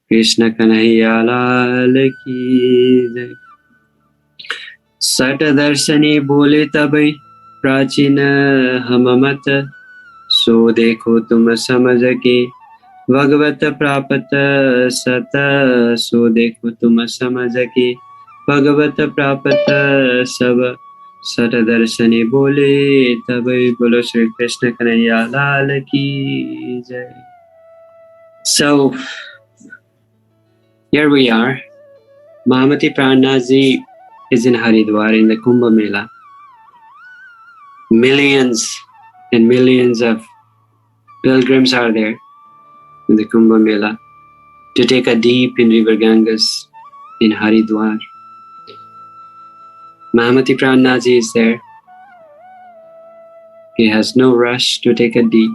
Krishna Kanhaiya Lal Ki Jai. Sat darshani bole tabai prachina hamamat so dekho tum samajh ke Bhagavat prapata sata so dekho tum samajh ke Bhagavat prapata sab sat darshani bole tabai bolo Shri Krishna Kanhaiya Lal Ki Jai. So here we are. Mahamati Prananath is in Haridwar in the Kumbh Mela. Millions and millions of pilgrims are there in the Kumbh Mela to take a dip in river Ganges in Haridwar. Mahamati Prananath is there. He has no rush to take a dip.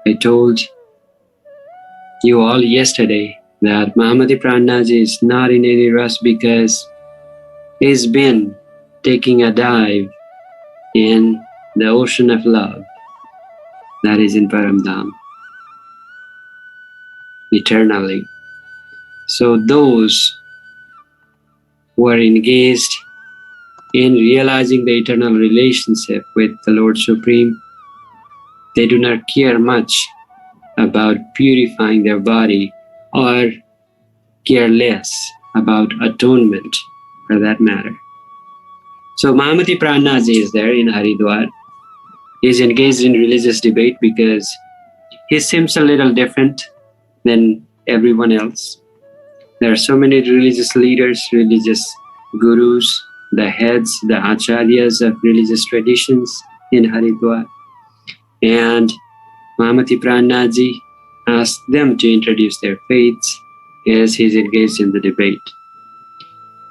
I told you all yesterday that Mahamati Prananath is not in any rush because he's been taking a dive in the ocean of love that is in Paramdham eternally. So those who are engaged in realizing the eternal relationship with the Lord Supreme, they do not care much about purifying their body or care less about atonement for that matter. So Mahamati Prananath is there in Haridwar. He's engaged in religious debate because he seems a little different than everyone else. There are so many religious leaders, religious gurus, the heads, the acharyas of religious traditions in Haridwar. And Mahamati Prananath asked them to introduce their faiths as he's engaged in the debate.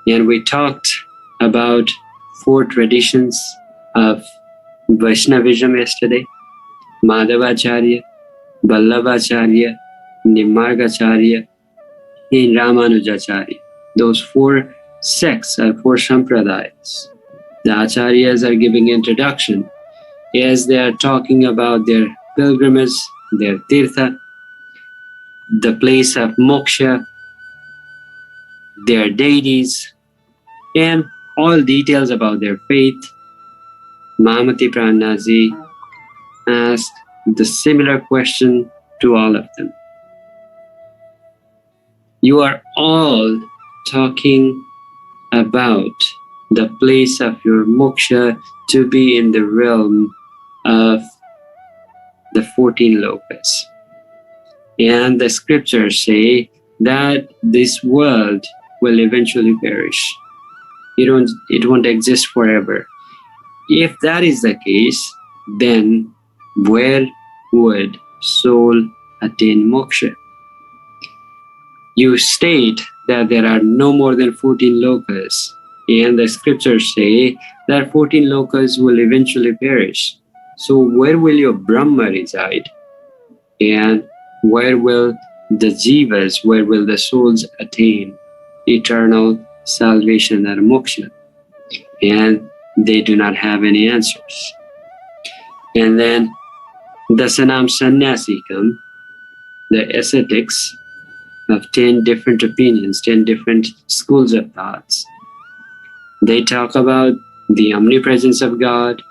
And we talked about 4 traditions of Vaishnavism yesterday: Madhavacharya, Vallabhacharya, Nimmargacharya, and Ramanujacharya. Those 4 sects or 4 sampradayas. The acharyas are giving introduction as they are talking about their pilgrimage, their tirtha, the place of moksha, their deities, and all details about their faith. Mahamati Prananath asked the similar question to all of them. You are all talking about the place of your moksha to be in the realm of the 14 lokas. And the scriptures say that this world will eventually perish. It won't exist forever. If that is the case, then where would soul attain moksha? You state that there are no more than 14 lokas, and the scriptures say that 14 lokas will eventually perish. So where will your Brahma reside? And where will the jivas, where will the souls attain eternal salvation or moksha? And they do not have any answers. And then Dasanam Sannyasikam, the ascetics of 10 different opinions, 10 different schools of thoughts. They talk about the omnipresence of God.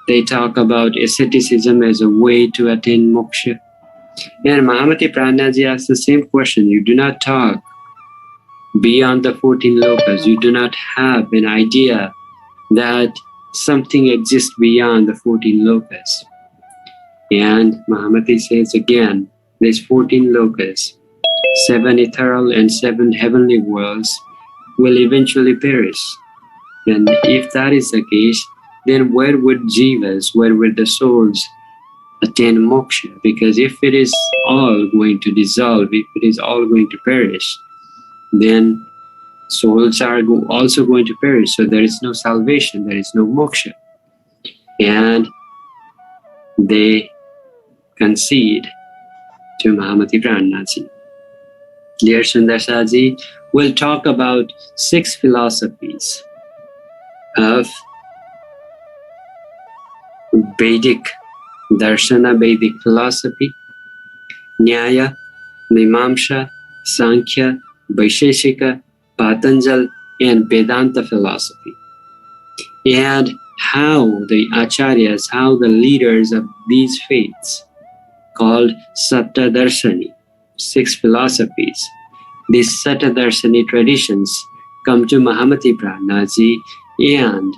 They talk about asceticism as a way to attain moksha. And Mahamati Prananath asks the same question. You do not talk beyond the 14 lokas. You do not have an idea that something exists beyond the 14 lokas. And Mahamati says again, these 14 lokas, 7 ethereal and 7 heavenly worlds, will eventually perish. And if that is the case, then where would jivas, where would the souls attain moksha? Because if it is all going to dissolve, if it is all going to perish, then souls are also going to perish. So there is no salvation, there is no moksha. And they concede to Mahamati Prananath. Dear Sundarsaji will talk about 6 philosophies of Vedic Darshana, Vedic philosophy: Nyaya, Mimamsa, Sankhya, Vaisheshika, Patanjal, and Vedanta philosophy. And how the acharyas, how the leaders of these faiths, called Saptadarsani, 6 philosophies, these Saptadarsani traditions come to Mahamati Prananaji and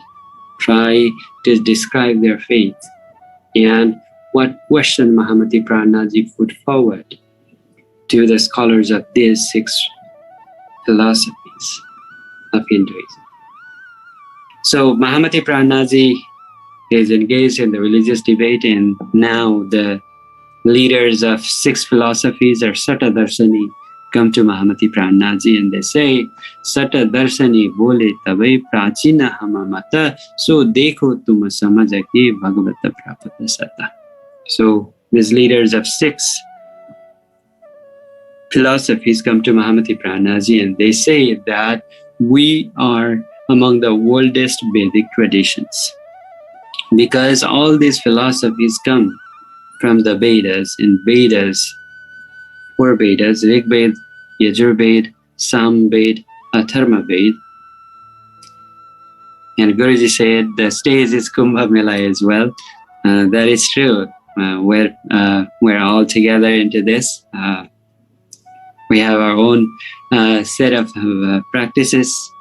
try to describe their faith, and what question Mahamati Prananaji put forward to the scholars of these 6 philosophies of Hinduism. So Mahamati Prananaji is engaged in the religious debate, and now the leaders of 6 philosophies or Saptadarsani come to Mahamati Prananaji and they say, Saptadarsani bole tabai prachina hamamata, so dekho tum samajaki bhagavata prapata sata. So these leaders of 6 philosophies come to Mahamati Prananaji and they say that we are among the oldest Vedic traditions, because all these philosophies come from the Vedas. In Vedas, 4 Vedas, Rig Veda, Yajur Veda, Sam Veda, Atharva Veda. And Guruji said the stage is Kumbh Mela as well. That is true. We're all together into this. We have our own set of practices.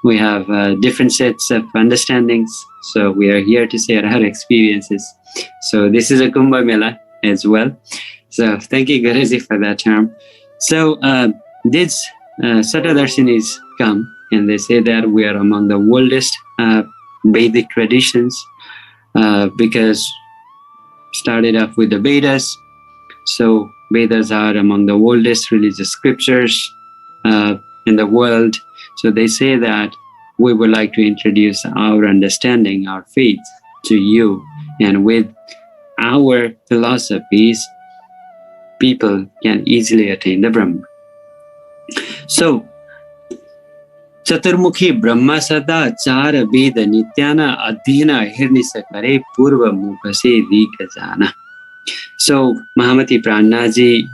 We have different sets of understandings. So we are here to share our experiences. So this is a Kumbh Mela as well. So thank you, Guruji, for that term. So these Saptadarshanis come and they say that we are among the oldest Vedic traditions because started off with the Vedas. So Vedas are among the oldest religious scriptures in the world. So they say that we would like to introduce our understanding, our faith to you. And with our philosophies, people can easily attain the Brahma. So, Chaturmukhi Brahma Sada Chara Veda Nityana Adhyana Hirnisakare Purva Mukase Vikajana. So, Mahamati Prananaji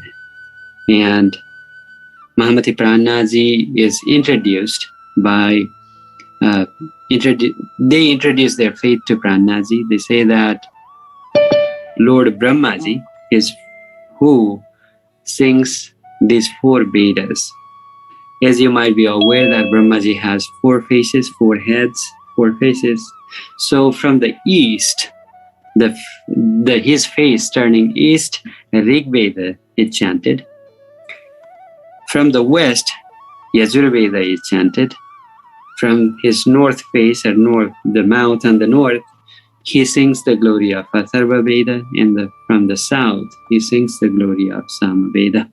is introduced by, they introduce their faith to Prananaji. They say that Lord Brahmaji is who sings these 4 Vedas. As you might be aware that Brahmaji has 4 faces, 4 heads, 4 faces. So from the east, his face turning east, Rig Veda is chanted. From the west, Yajur Veda is chanted. From his north face, or north, the mouth on the north, he sings the glory of Atharva Veda, and from the south, he sings the glory of Sama Veda.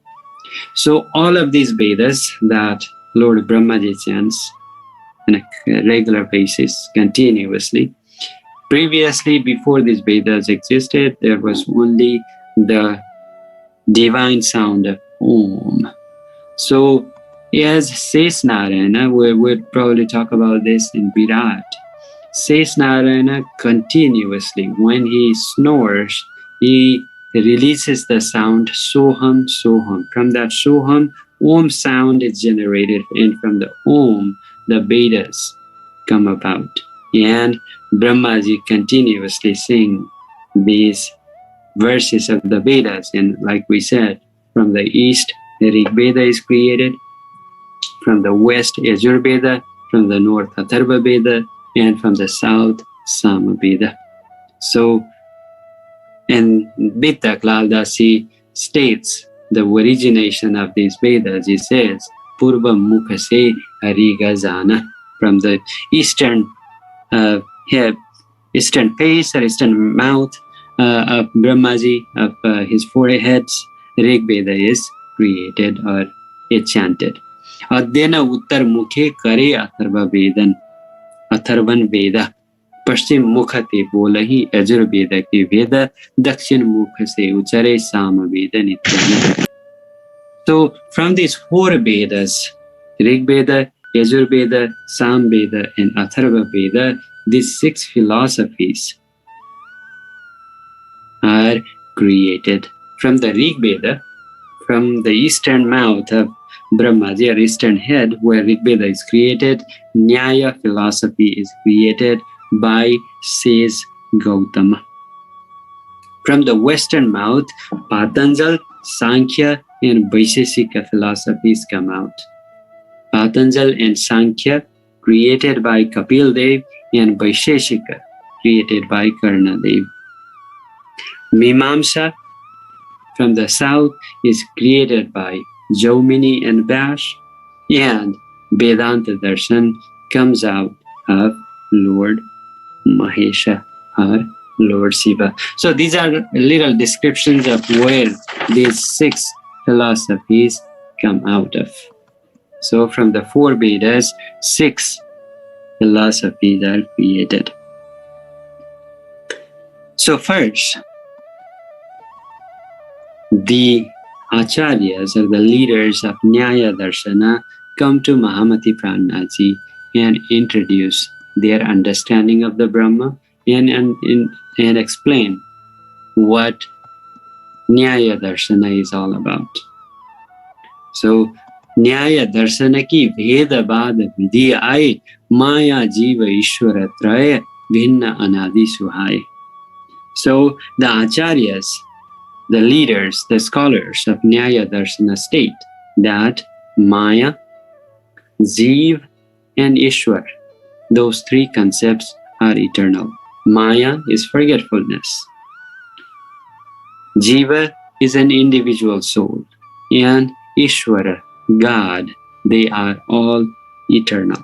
So all of these Vedas that Lord Brahmaji chants on a regular basis, continuously. Previously, before these Vedas existed, there was only the divine sound of Om. So as says Narayana, we would probably talk about this in Virat. Says Narayana continuously, when he snores, he releases the sound Soham, Soham. From that Soham, Om sound is generated, and from the Om, the Vedas come about. And Brahmaji continuously sing these verses of the Vedas. And like we said, from the east, the Rig Veda is created. From the west, Yajur Veda. From the north, Atharva Veda. And from the south, Sama Veda. So, and Beetak Laldas states the origination of these Vedas. He says, Purva Mukha Se Harigazana. From the eastern face or eastern mouth of Brahmaji, of his 4 heads, Rig Veda is created or is chanted. Adhyana Uttar Mukhe Kare Atharvan Veda. Paschim Mukha te bolahi Yajur Veda ke Veda, Dakshin Mukha se uchare Sama Veda Nityana. So from these 4 Vedas, Rig Veda, Yajur Veda, Sam Veda, and Atharva Veda, these 6 philosophies are created. From the Rig Veda, From the eastern mouth of Brahmaji, or eastern head, where Rigveda is created, Nyaya philosophy is created by says Gautama. From the western mouth, Patanjal, Sankhya, and Vaisheshika philosophies come out. Patanjal and Sankhya created by Kapil Dev, and Vaisheshika created by Karna Dev. Mimamsa from the south is created by Jaumini and Vyash, and Vedanta Darshan comes out of Lord Mahesha or Lord Shiva. So these are little descriptions of where these 6 philosophies come out of. So from the 4 Vedas, 6 philosophies are created. So first, the acharyas or the leaders of Nyaya Darshana come to Mahamati Prananath and introduce their understanding of the Brahma and explain what Nyaya Darshana is all about. So, Nyaya Darshana ki Veda Vada Vidhi Aaye Maya Jiva Ishwara Traya Bhinna Anadi Suhai. So, the acharyas, the leaders, the scholars of Nyaya Darshana state that Maya, Jiva, and Ishwar, those 3 concepts are eternal. Maya is forgetfulness. Jiva is an individual soul. And Ishwara, God, they are all eternal.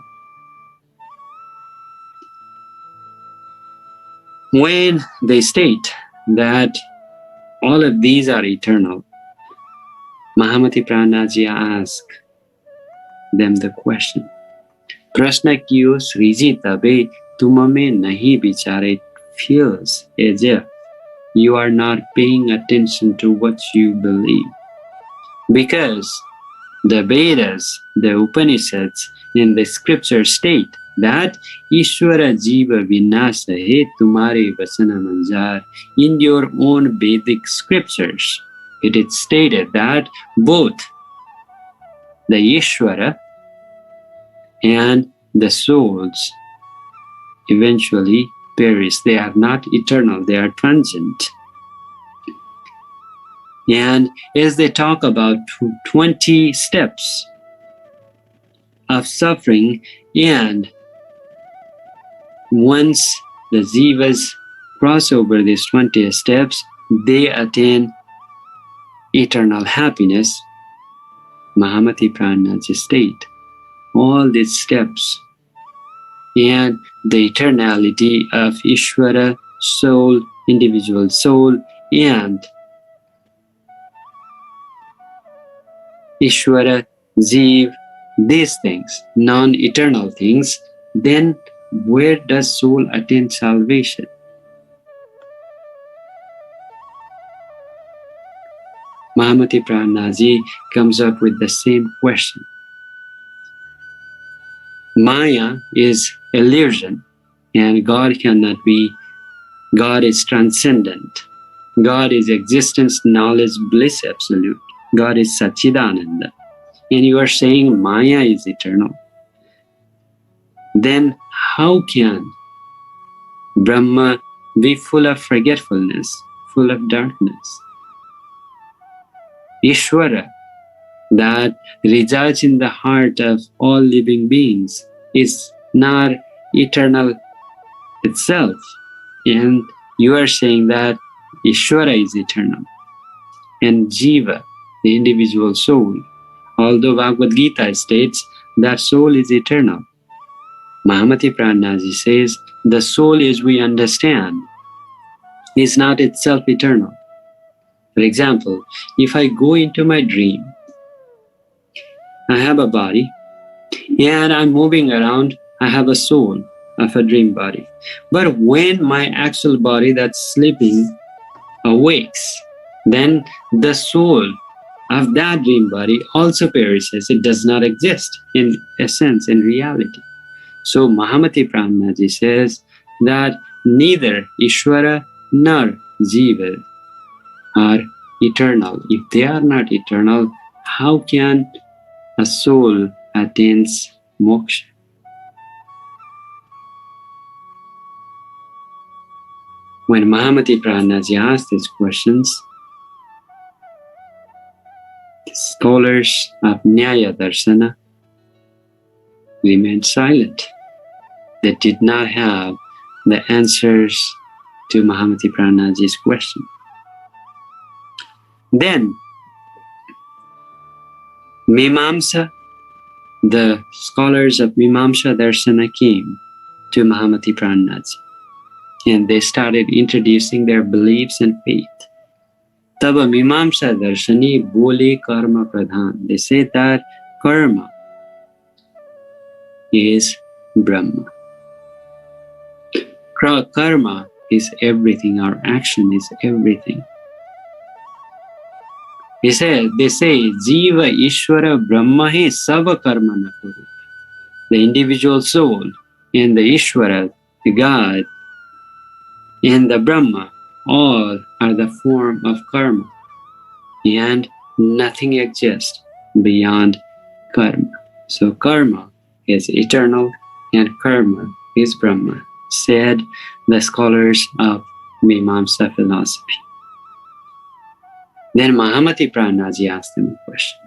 When they state that all of these are eternal, Mahamati Prananath asked them the question, Prashna kiyo Shriji tabe tumame nahi vichare. Feels as if you are not paying attention to what you believe. Because the Vedas, the Upanishads, and the scriptures state that Ishwara Jiva Vinasa He Tumare Vasana Manjar. In your own Vedic scriptures, it is stated that both the Ishwara and the souls eventually perish. They are not eternal, they are transient. And as they talk about 20 steps of suffering, and once the jivas cross over these 20 steps, they attain eternal happiness. Mahamati Prananath state all these steps and the eternality of Ishvara, soul, individual soul, and Ishvara, Jiv, these things, non-eternal things, then where does soul attain salvation? Mahamati Prananath comes up with the same question. Maya is illusion, and God cannot be. God is transcendent. God is existence, knowledge, bliss, absolute. God is Satchidananda. And you are saying Maya is eternal. Then how can Brahma be full of forgetfulness, full of darkness? Ishvara, that resides in the heart of all living beings, is not eternal itself. And you are saying that Ishvara is eternal. And Jiva, the individual soul, although Bhagavad Gita states that soul is eternal, Mahamati Prananath says the soul as we understand is not itself eternal. For example, if I go into my dream, I have a body and I'm moving around, I have a soul of a dream body. But when my actual body that's sleeping awakes, then the soul of that dream body also perishes. It does not exist in essence, in reality. So Mahamati Prananath says that neither Ishvara nor Jiva are eternal. If they are not eternal, how can a soul attains moksha? When Mahamati Prananaji asked these questions, the scholars of Nyaya Darshana remained silent. They did not have the answers to Mahamati Prananaji's question. Then, Mimamsa, the scholars of Mimamsa Darshana came to Mahamati Prananaji, and they started introducing their beliefs and faith. Taba Mimamsa Darshani Bole Karma Pradhan. They say that karma is Brahma. Karma is everything. Our action is everything. They say, Jiva Ishvara Brahma Hi Sava Karma Nakuru. The individual soul and the Ishvara, the God, and the Brahma, all are the form of karma. And nothing exists beyond karma. So karma is eternal and karma is Brahma, said the scholars of Mimamsa philosophy. Then Mahamati Prananaji asked him a question.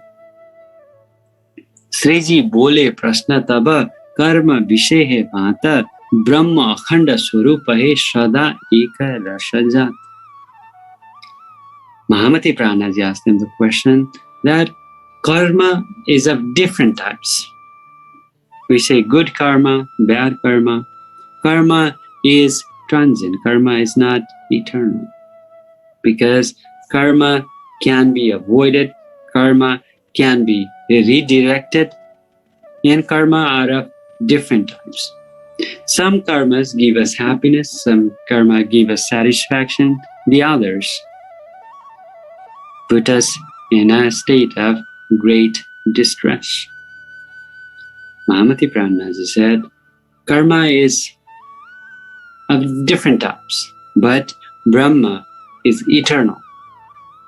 Shriji bole prashna taba karma vishay hai bhata Brahma akhanda swarupa hai sada eka rasajat. Mahamati Prananaji asked him the question that karma is of different types. We say good karma, bad karma. Karma is transient. Karma is not eternal. Because karma can be avoided, karma can be redirected, and karma are of different types. Some karmas give us happiness, some karma give us satisfaction, the others put us in a state of great distress. Mahamati Prananaji said, karma is of different types, but Brahma is eternal.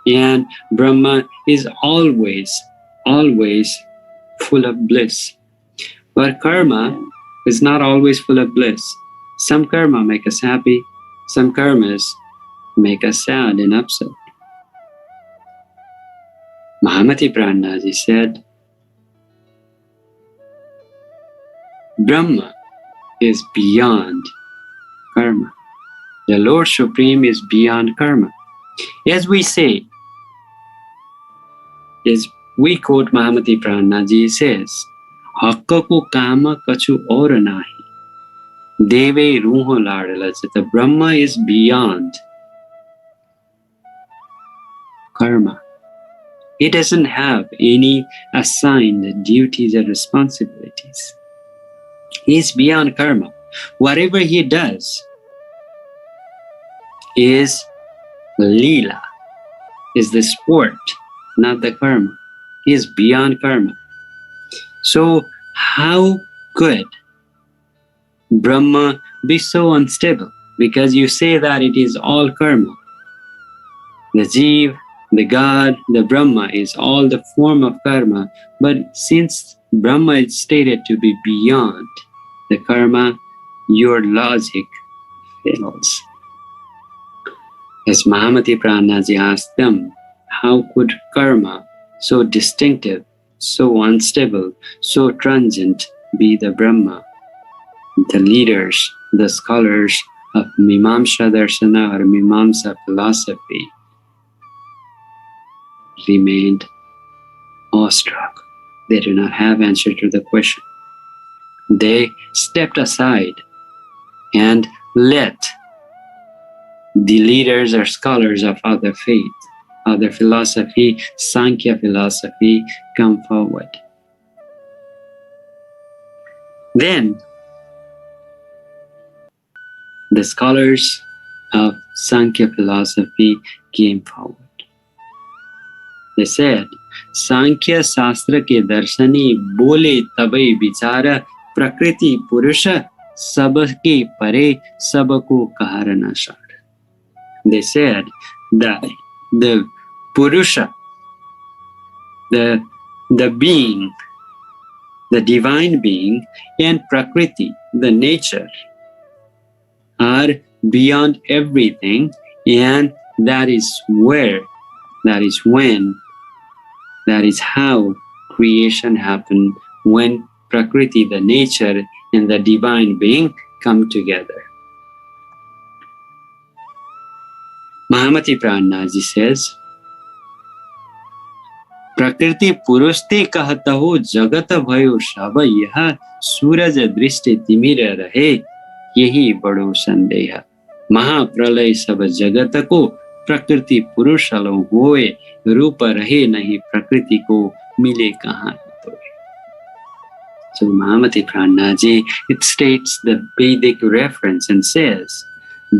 And Brahma is always full of bliss. But karma is not always full of bliss. Some karma make us happy, some karmas make us sad and upset. Mahamati Prananaji said, Brahma is beyond karma. The Lord Supreme is beyond karma. As we say, as we quote Mahamati Prananaji says, Hakka ko kama kachu aur nahi. Deve ruho ladala. The Brahma is beyond karma. He doesn't have any assigned duties or responsibilities. He is beyond karma. Whatever he does is Leela, is the sport, not the karma. He is beyond karma. So how could Brahma be so unstable? Because you say that it is all karma. The Jeev, the God, the Brahma is all the form of karma. But since Brahma is stated to be beyond the karma, your logic fails. As Mahamati Prananaji asked them, how could karma, so distinctive, so unstable, so transient, be the Brahma? The leaders, the scholars of Mimamsa Darshana or Mimamsa philosophy remained awestruck. They do not have answer to the question. They stepped aside and let the leaders or scholars of other faith, other philosophy, Sankhya philosophy, come forward. Then the scholars of Sankhya philosophy came forward. They said, Sankhya Shastra ke darshani bole tabai vichara Prakriti purusa sabke pare sabako kaharanashar. They said that the purusa, the being, the divine being, and Prakriti, the nature, are beyond everything, and that is where, that is when, that is how creation happened, when Prakriti, the nature, and the divine being come together. Mahamati Prananath says, प्रकृति पुरुषते कहत हो जगत भयो सब यह सूरज दृष्टि तिमिर रहे यही बड़ो संदेह महाप्रलय सब जगत को प्रकृति पुरुष लो होए रूप रहे नहीं प्रकृति को मिले कहाँ तो. So Mahamati Prananath, it states the Vedic reference and says,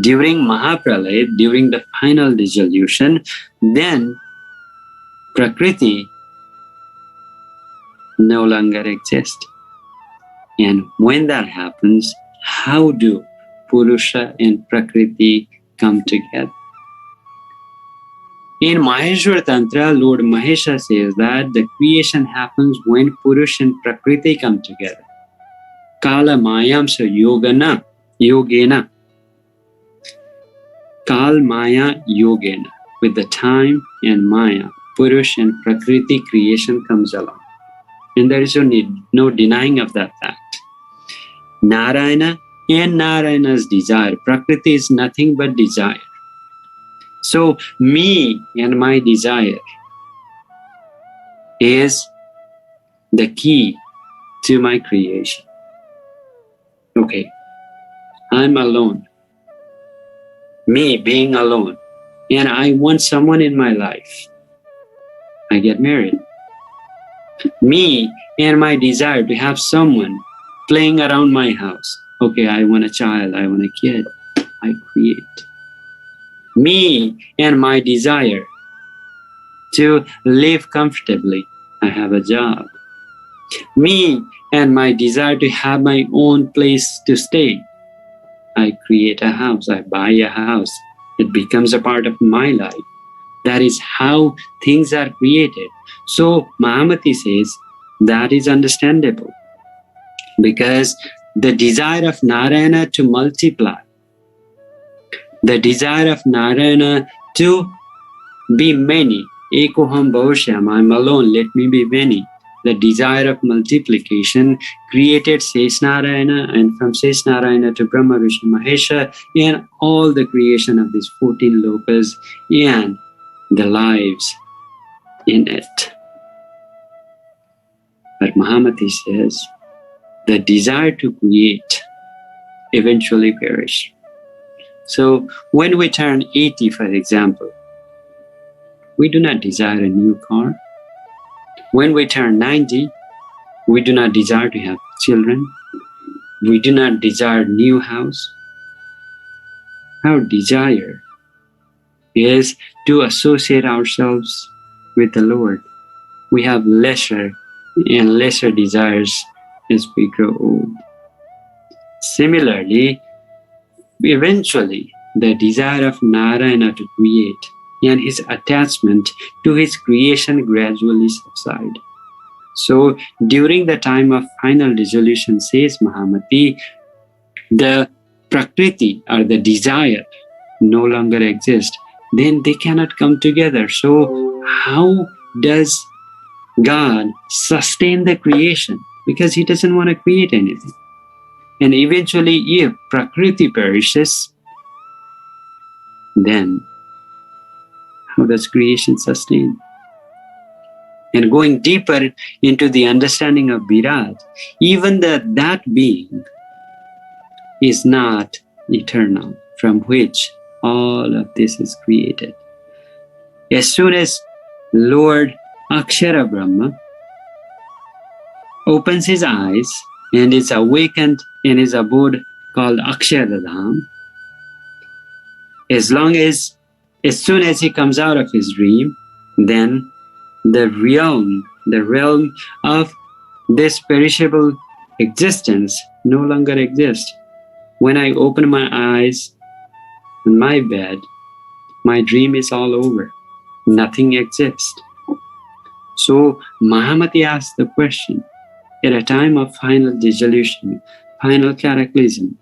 during Mahapralaya, during the final dissolution, then Prakriti no longer exists. And when that happens, how do Purusha and Prakriti come together? In Maheshwara Tantra, Lord Mahesha says that the creation happens when Purusha and Prakriti come together. Kala mayam sa yogena. Kal maya yogena. With the time and maya, Purusha and Prakriti creation comes along. And there is no denying of that fact. Narayana and Narayana's desire. Prakriti is nothing but desire. So me and my desire is the key to my creation. Okay, I'm alone. Me being alone. And I want someone in my life. I get married. Me and my desire to have someone playing around my house. Okay, I want a child, I want a kid. I create. Me and my desire to live comfortably. I have a job. Me and my desire to have my own place to stay. I create a house, I buy a house. It becomes a part of my life. That is how things are created. So Mahamati says that is understandable because the desire of Narayana to multiply, the desire of Narayana to be many, ekoham bhavashyam, I'm alone, let me be many. The desire of multiplication created Sesnarayana, and from Sesnarayana to Brahma, Vishnu, Mahesha, and all the creation of these 14 lokas and the lives in it. But Mahamati says, the desire to create eventually perish. So when we turn 80, for example, we do not desire a new car. When we turn 90, we do not desire to have children. We do not desire a new house. Our desire is to associate ourselves with the Lord. We have lesser and lesser desires as we grow old. Similarly, eventually, the desire of Narayana to create and his attachment to his creation gradually subside. So, during the time of final dissolution, says Mahamati, the Prakriti or the desire no longer exists. Then they cannot come together. So, how does God sustain the creation? Because he doesn't want to create anything. And eventually, if Prakriti perishes, then how does creation sustain? And going deeper into the understanding of Virat, even that being is not eternal, from which all of this is created. As soon as Lord Akshara Brahma opens his eyes and is awakened in his abode called Aksharadham, as soon as he comes out of his dream, then the realm of this perishable existence no longer exists. When I open my eyes in my bed, my dream is all over. Nothing exists. So Mahamati asked the question, at a time of final dissolution, final cataclysm,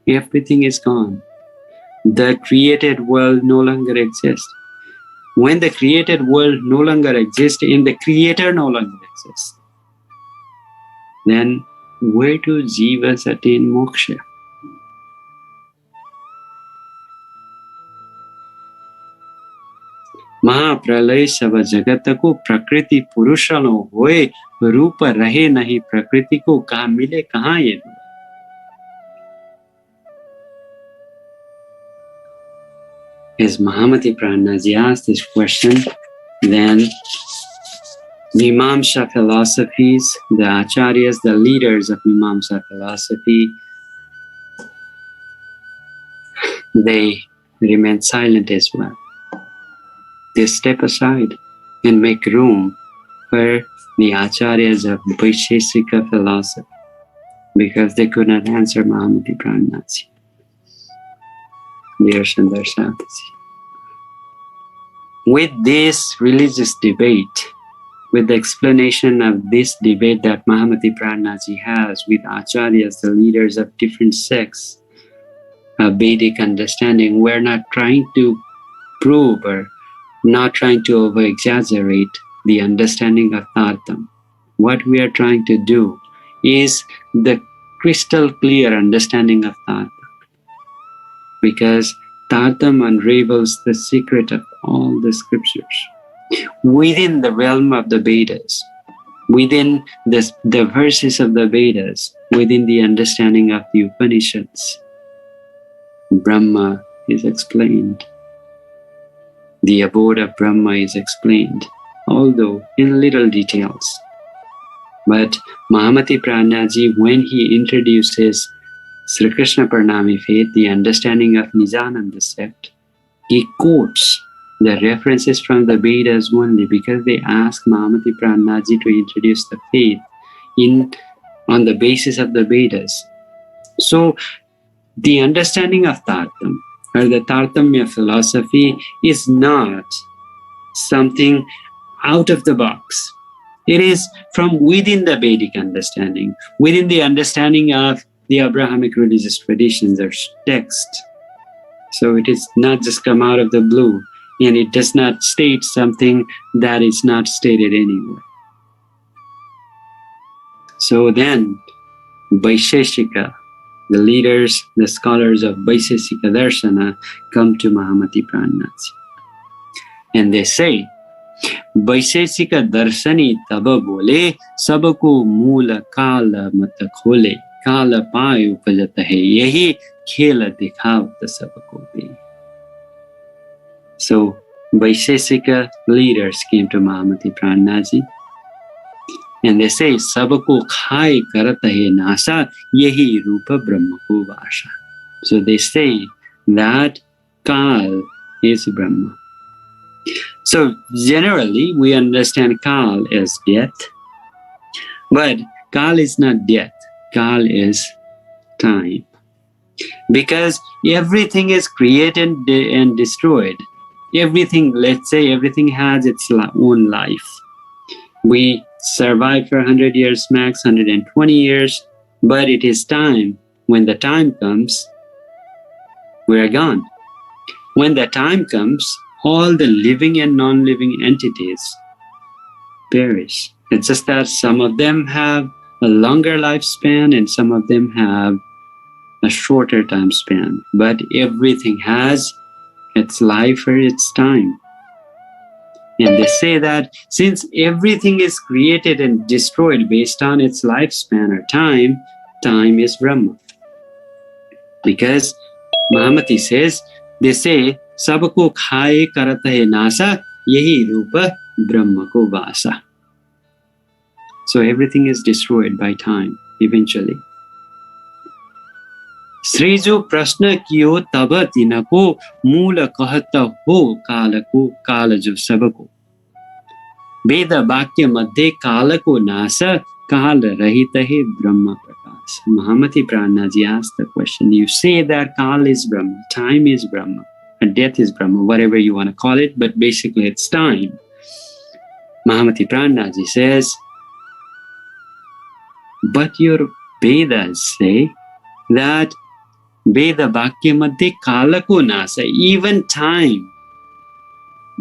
everything is gone. The created world no longer exists. When the created world no longer exists and the creator no longer exists, then where do jivas attain moksha? महाप्रलय सब जगत को प्रकृति पुरुष न होए, रूप रहे नहीं प्रकृति को, कहाँ मिले कहाँ ये रूप? As Mahamati Prananath asked this question, then Mimamsa philosophies, the acharyas, the leaders of Mimamsa philosophy, they remain silent as well. They step aside and make room for the acharyas of Vaisheshika philosophy, because they could not answer Mahamati Prananath. Dear Sundar Santasi, with this religious debate, with the explanation of this debate that Mahamati Prananath has with acharyas, the leaders of different sects of Vedic understanding, we're not trying to prove or not trying to over-exaggerate the understanding of Tartam. What we are trying to do is the crystal clear understanding of Tartam, because Tartam unravels the secret of all the scriptures within the realm of the Vedas, within the verses of the Vedas, within the understanding of the Upanishads. Brahma is explained. The abode of Brahma is explained, although in little details. But Mahamati Prananath, when he introduces Sri Krishna Pranami faith, the understanding of Nijananda sect, he quotes the references from the Vedas only, because they ask Mahamati Prananath to introduce the faith on the basis of the Vedas. So the understanding of Tartam, or the Tartamya philosophy, is not something out of the box. It is from within the Vedic understanding, within the understanding of the Abrahamic religious traditions or text. So it is not just come out of the blue, and it does not state something that is not stated anywhere. So then, Vaisheshika, the leaders, the scholars of Vaisheshika Darshana, come to Mahamati Prananath. And they say, Vaisheshika Darshani taba bole, sabako mula kala mata khole, kala paayu upajata hai, yahi khela dikhavta sabako de. So, Vaisheshika leaders came to Mahamati Prananath, and they say, Sabako khai karata hai nasa, yehi rupa brahma ko vasha. So they say that Kal is Brahma. So generally we understand Kal as death, but Kal is not death. Kal is time. Because everything is created and destroyed. Everything, let's say everything has its own life. We survive for 100 years max, 120 years, but it is time. When the time comes, we are gone. When the time comes, all the living and non-living entities perish. It's just that some of them have a longer lifespan and some of them have a shorter time span, but everything has its life or its time. And they say that since everything is created and destroyed based on its lifespan or time, time is Brahma. Because Mahamati says, they say, Sabako khaye karata hai nasa, yehi rupa Brahma ko vasa. So everything is destroyed by time, eventually. Srijo prashna kiyo taba tinako mula kahata ho kala ko kala jo sabako. Veda vakya madhe kala ko nasa kala rahita hai Brahma prakas. Mahamati Prananath asked the question, you say that Kala is Brahma, time is Brahma, or death is Brahma, whatever you want to call it, but basically it's time. Mahamati Prananaji says, but your Vedas say that Veda Vakya Madhya Kalako Nasa, even time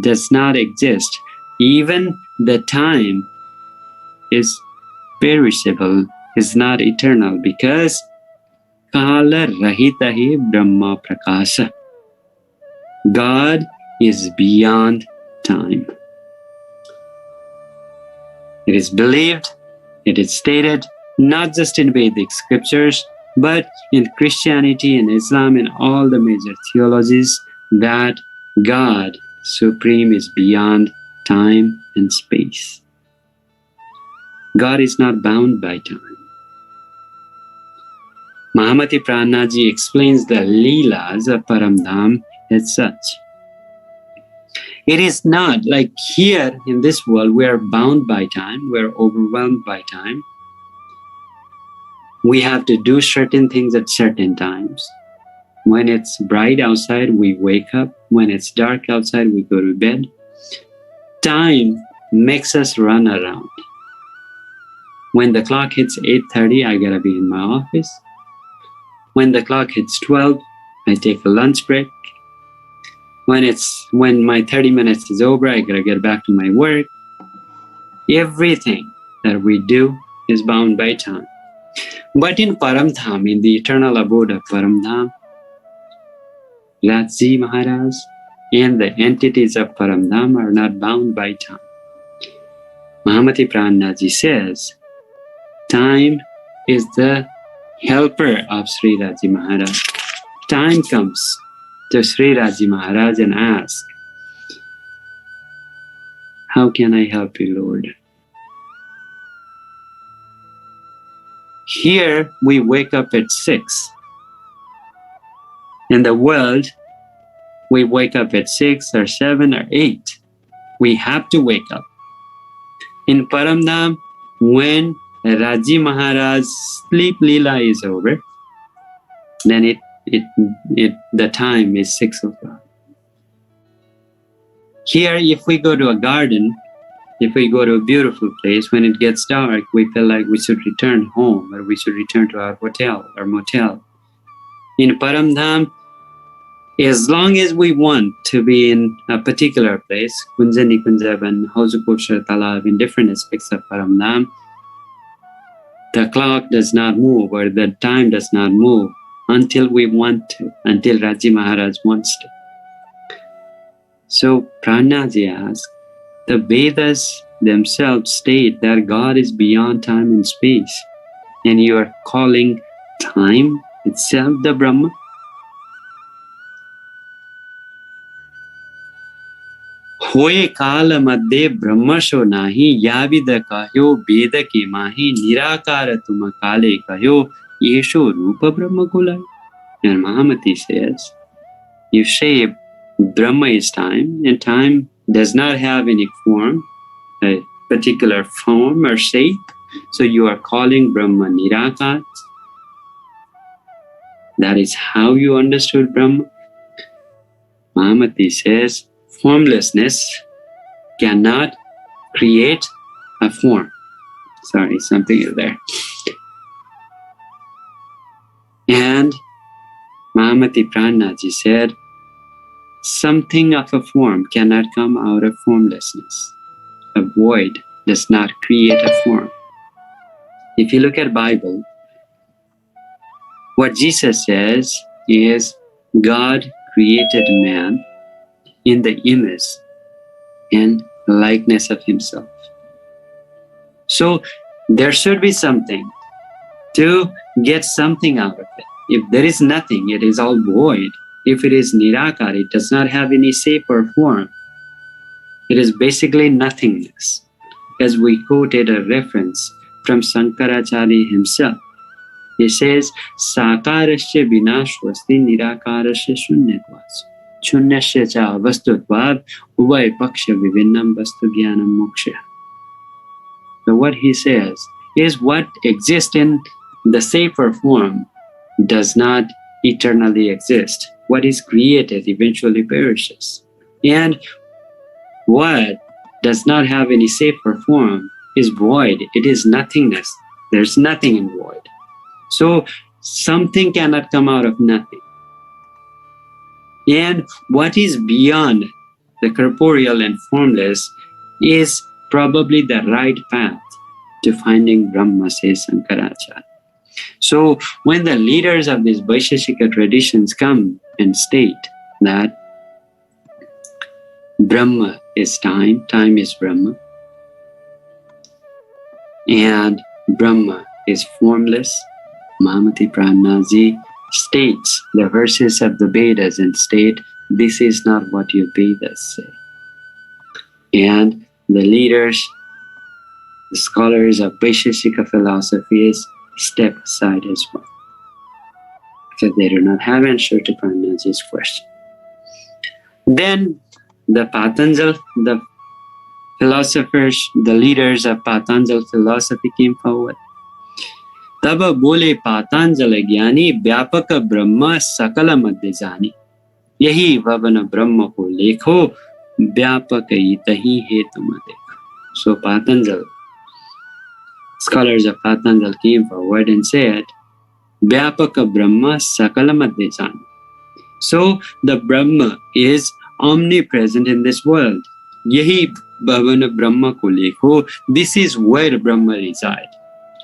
does not exist. Even the time is perishable, is not eternal, because Kala Rahita Hi Brahma Prakasha. God is beyond time. It is believed, it is stated, not just in Vedic scriptures, but in Christianity and Islam and all the major theologies, that God Supreme is beyond time and space. God is not bound by time. Mahamati Prananaji explains the Leelas of Paramdham as such. It is not like here in this world we are bound by time, we are overwhelmed by time. We have to do certain things at certain times. When it's bright outside, we wake up. When it's dark outside, we go to bed. Time makes us run around. When the clock hits 8:30, I gotta be in my office. When the clock hits 12, I take a lunch break. When my 30 minutes is over, I gotta get back to my work. Everything that we do is bound by time. But in Paramdham, in the eternal abode of Paramdham, Rajji Maharaj and the entities of Paramdham are not bound by time. Mahamati Prananaji says, time is the helper of Sri Rajji Maharaj. Time comes to Sri Rajji Maharaj and asks, how can I help you, Lord? Here we wake up at 6. In the world, we wake up at 6 or 7 or 8. We have to wake up. In Paramdham, when Rajji Maharaj's sleep lila is over, then the time is 6 o'clock. Here, if we go to a garden, if we go to a beautiful place, when it gets dark, we feel like we should return home or we should return to our hotel or motel. In Paramdham, as long as we want to be in a particular place, Kunja Nikunjavan, Hauzukosha Talab, in different aspects of Paramdham, the clock does not move or the time does not move until we want to, until Rajji Maharaj wants to. So Prananaji asks, the Vedas themselves state that God is beyond time and space, and you are calling time itself the Brahma? Hoye kala madde brahmasho nahi, yavida kahyo veda ke mahi, nirakara tuma kale kahyo, yesho rupa brahma kulai. And Mahamati says, you say Brahma is time, and time does not have any form, a particular form or shape, so you are calling Brahma Nirakar. That is how you understood Brahma. Mahamati says, formlessness cannot create a form. Sorry, something is there. And Mahamati Prananaji said, something of a form cannot come out of formlessness. A void does not create a form. If you look at Bible, what Jesus says is God created man in the image and likeness of himself. So there should be something to get something out of it. If there is nothing, it is all void. If it is Nirakar, it does not have any shape or form. It is basically nothingness. As we quoted a reference from Sankaracharya himself, he says, Sakarasya vinashvasti nirakarasya shunyatvasu. Shunyasya cha avastutvad uvay paksha vivinnam vastu jnanam moksha. So what he says is what exists in the shape or form does not eternally exist. what is created eventually perishes. And what does not have any shape or form is void. It is nothingness. There's nothing in void. So something cannot come out of nothing. And what is beyond the corporeal and formless is probably the right path to finding Brahma, says Shankaracharya. So when the leaders of these Vaisheshika traditions come and state that Brahma is time, time is Brahma, and Brahma is formless, Mahamati Prananath states the verses of the Vedas and state, this is not what your Vedas say. And the leaders, the scholars of Vaisheshika philosophies step aside as well, because they do not have answer to Prananath's question. Then the Patanjal, the philosophers, the leaders of Patanjal philosophy came forward. तब बोले पातंजल ज्ञानी व्यापक ब्रह्म सकल मध्य जानी, यही भवन ब्रह्म को लेखो व्यापक तही है तुम देखो. So Patanjal, scholars of Patanjal came forward and said, Vyapaka Brahma Sakala Madhya Jani. So the Brahma is omnipresent in this world. Yahi Bhavana Brahma ko lekho. This is where Brahma resides,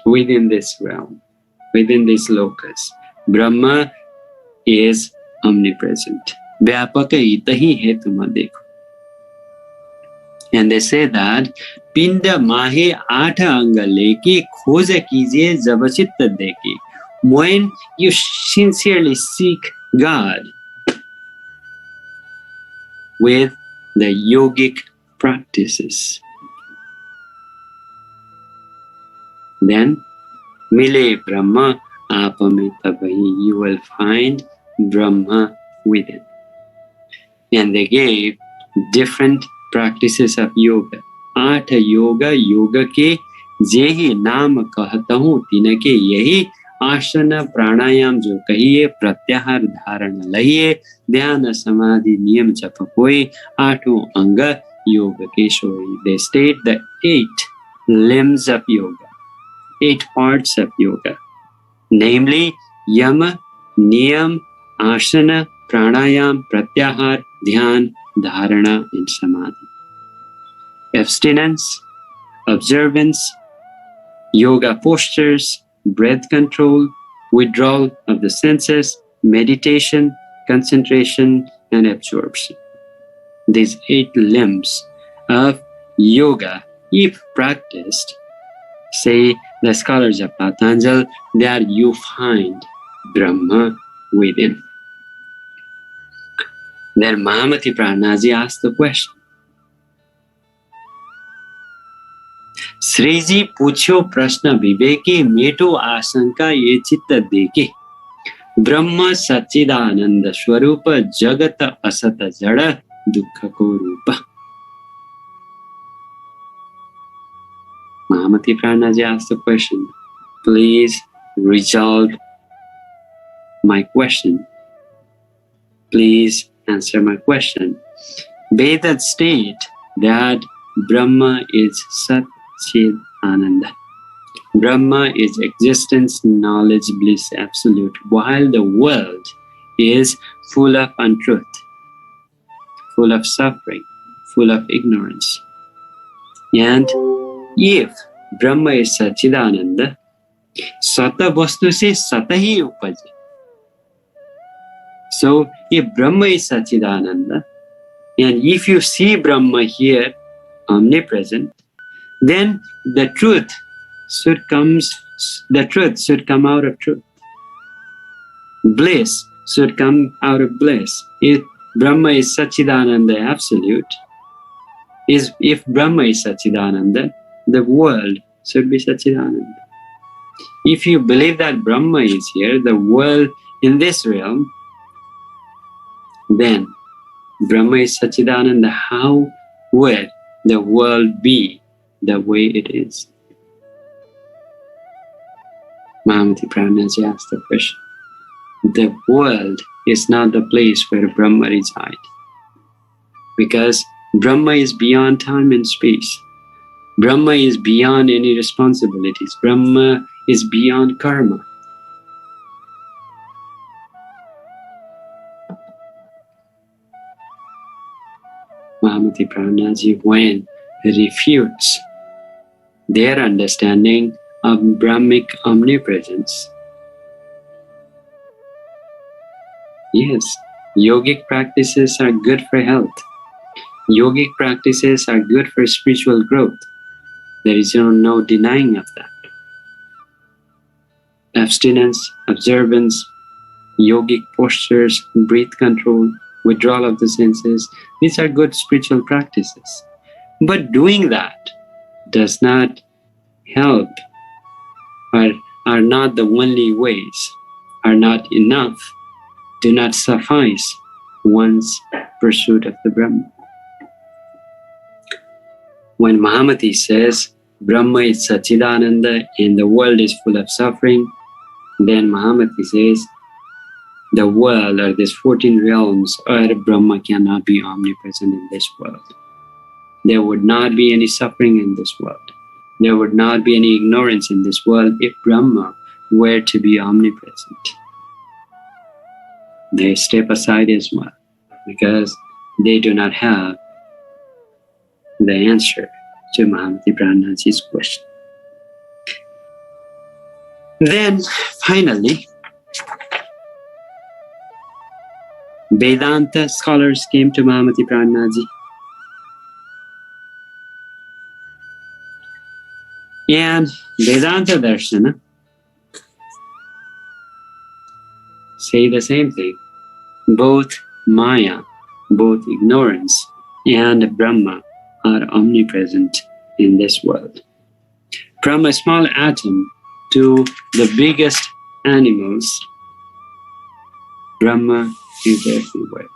within this realm, within this locus. Brahma is omnipresent. Vyapaka itahi hai tuma dekho. And they say that Pinda mahe aatha anga leke khoja kijiye jab chitta deke. When you sincerely seek God with the yogic practices, then mile Brahma apame tabahi, you will find Brahma within. And they gave different practices of yoga. Atha yoga, yoga ke jehi naam kahta hu tinake yahi आसन प्राणायाम जो कहिए, प्रत्याहार धारण लहिए, ध्यान समाधि नियम जप होए, आठों अंग योग के सोई. They state the 8 limbs of yoga, 8 parts of yoga, namely yama, niyam, asana, pranayam, pratyahar, dhyan, dharana, and samadhi. Abstinence, observance, yoga postures, breath control, withdrawal of the senses, meditation, concentration, and absorption. These 8 limbs of yoga, if practiced, say the scholars of Patanjal, there you find Brahma within. Then Mahamati Prananath asked the question, Shri जी पूछो प्रश्न विवेके, मेटो आशंका ये चित्त देके. ब्रह्म सच्चिदानंद स्वरूप, जगत असत जड़ दुख को रूप. Mahamati Prananath asked the question, please resolve my question. Please answer my question. Vedas state that Brahma is Sat Chid Ananda. Brahma is existence, knowledge, bliss, absolute, while the world is full of untruth, full of suffering, full of ignorance. And if Brahma is Satchidananda, Sata Vastu se Sata hi upaje. So if Brahma is Satchidananda, and if you see Brahma here, omnipresent, then the truth should come out of truth. Bliss should come out of bliss. If Brahma is Satchidananda absolute, if Brahma is Satchidananda, the world should be Satchidananda. If you believe that Brahma is here, the world in this realm, then Brahma is Satchidananda. How would the world be the way it is? Mahamati Prananath asked the question. the world is not the place where Brahma resides. Because Brahma is beyond time and space. Brahma is beyond any responsibilities. Brahma is beyond karma. Mahamati Prananath, when he refutes their understanding of Brahmic omnipresence, yes, yogic practices are good for health. Yogic practices are good for spiritual growth. There is no denying of that. Abstinence, observance, yogic postures, breath control, withdrawal of the senses, these are good spiritual practices. But doing that does not help, or are not the only ways, are not enough, do not suffice one's pursuit of the Brahma. When Mahamati says, Brahma is Satchidananda and the world is full of suffering, then Mahamati says, the world or these 14 realms or Brahma cannot be omnipresent in this world. There would not be any suffering in this world. There would not be any ignorance in this world if Brahma were to be omnipresent. They step aside as well because they do not have the answer to Mahamati Prananath's question. Then finally, Vedanta scholars came to Mahamati Prananath and Vedanta Darshana say the same thing. Both Maya, both ignorance and Brahma are omnipresent in this world. From a small atom to the biggest animals, Brahma is everywhere.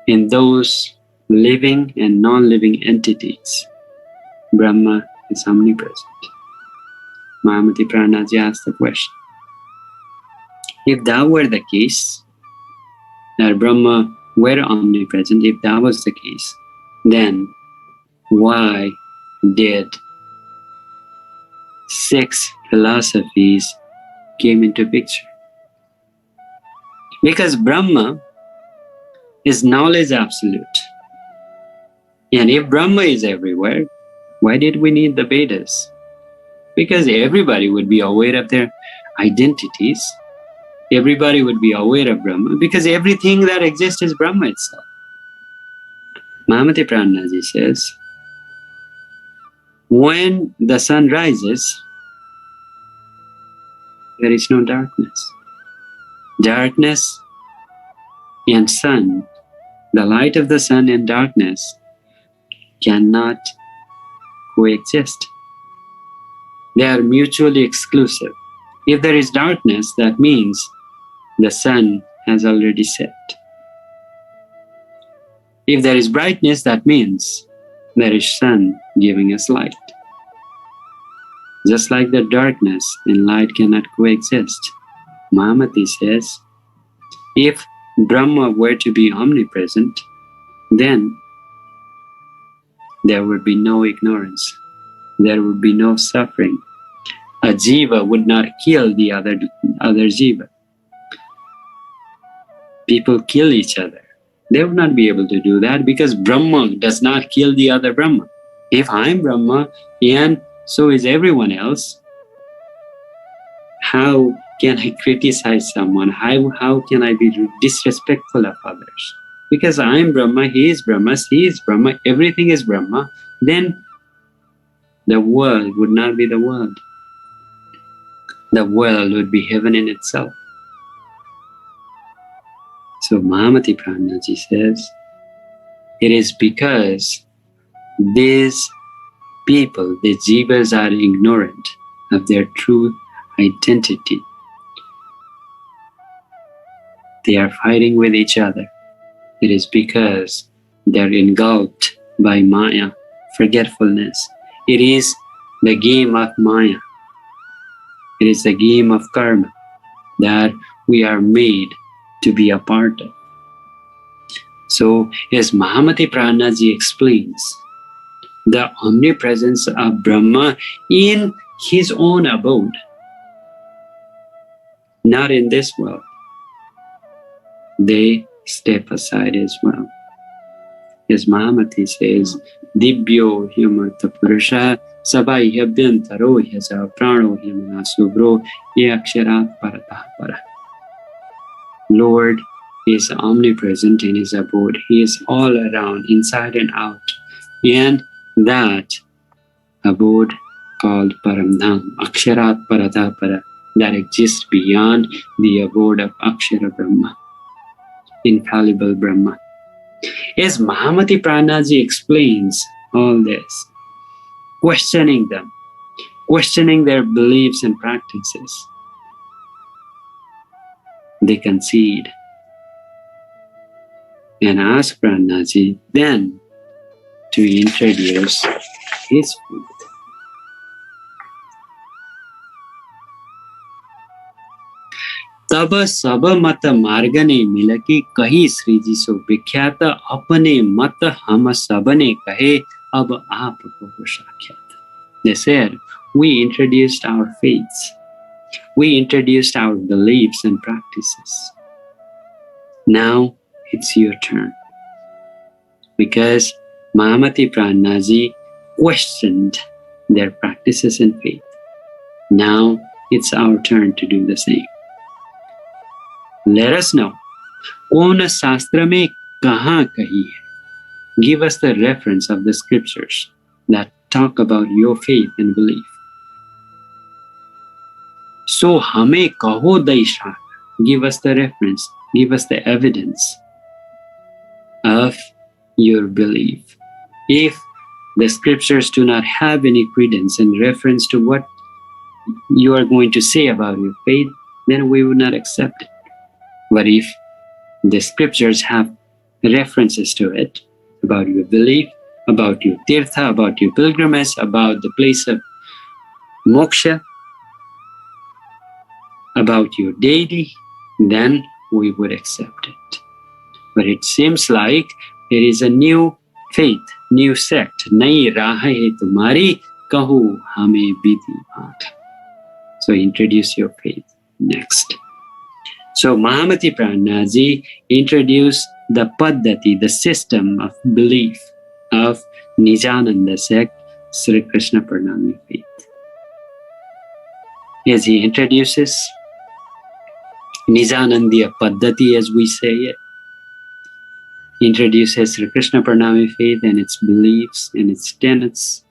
In those living and non-living entities, Brahma is omnipresent. Mahamati Prananath asked the question, if that were the case, that Brahma were omnipresent, if that was the case, then why did 6 philosophies came into picture? Because Brahma is knowledge absolute. And if Brahma is everywhere, why did we need the Vedas? Because everybody would be aware of their identities. Everybody would be aware of Brahma because everything that exists is Brahma itself. Mahamati Prananath says, when the sun rises, there is no darkness. Darkness and sun, the light of the sun and darkness cannot coexist. They are mutually exclusive. If there is darkness, that means the sun has already set. If there is brightness, that means there is sun giving us light. Just like the darkness and light cannot coexist, Mahamati says, if Brahma were to be omnipresent, then there would be no ignorance. There would be no suffering. A jiva would not kill the other jiva. People kill each other. They would not be able to do that because Brahma does not kill the other Brahma. If I'm Brahma and so is everyone else, how can I criticize someone? How can I be disrespectful of others? Because I'm Brahma, he is Brahma, she is Brahma, everything is Brahma, then the world would not be the world. The world would be heaven in itself. So Mahamati Prananath says, it is because these people, the jivas, are ignorant of their true identity. They are fighting with each other. It is because they are engulfed by Maya, forgetfulness. It is the game of Maya. It is the game of karma that we are made to be a part of. So, as Mahamati Prananaji explains, the omnipresence of Brahma in his own abode, not in this world, they step aside as well. As Mahamati says, Dibyo Hyamartha Purusha Sabai Hyabhyantaro Hyasa Prano Hyamana Subro Yaksharat Paratah Para. Lord is omnipresent in his abode. He is all around, inside and out. And that abode called Paramdham, Aksharat Paratah Para, that exists beyond the abode of Akshara Brahma, infallible Brahma. As Mahamati Prananaji explains all this, questioning them, questioning their beliefs and practices, they concede and ask Prananaji then to introduce his faith. तब सब मत मार्ग ने मिलके कही श्री जी सो विख्यात अपने मत हम सबने कहे अब आप को साक्षात. They said, we introduced our faiths, we introduced our beliefs and practices. Now it's your turn. Because Mahamati Prananaji questioned their practices and faith. Now it's our turn to do the same. Let us know, कौन शास्त्र में कहाँ कही है? Give us the reference of the scriptures that talk about your faith and belief. So हमें कहो दैशा. Give us the reference, give us the evidence of your belief. If the scriptures do not have any credence and reference to what you are going to say about your faith, then we would not accept it. But if the scriptures have references to it, about your belief, about your tirtha, about your pilgrimage, about the place of moksha, about your deity, then we would accept it. But it seems like it is a new faith, new sect. Nayi raah hai tumhari, kahu hame vidhi bhat. So introduce your faith next. So Mahamati Prananaji introduced the paddhati, the system of belief of Nijananda sect, Sri Krishna Pranami faith. As he introduces Nijanandiya paddhati, as we say it, introduces Sri Krishna Pranami faith and its beliefs and its tenets,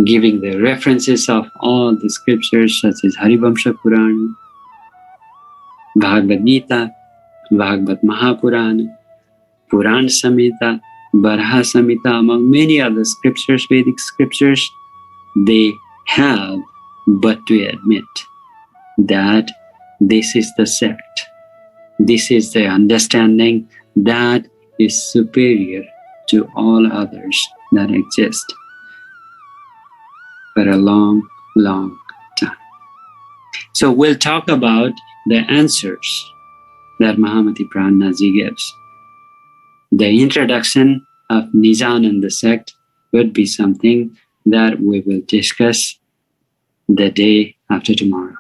giving the references of all the scriptures such as Harivamsha Purana, Bhagavad Gita, Bhagavad Mahapurana, Puran Samhita, Baraha Samhita, among many other scriptures, Vedic scriptures, they have but to admit that this is the sect, this is the understanding that is superior to all others that exist for a long, long time. So we'll talk about the answers that Mahamati Prananaji gives. The introduction of Nijananda sect would be something that we will discuss the day after tomorrow.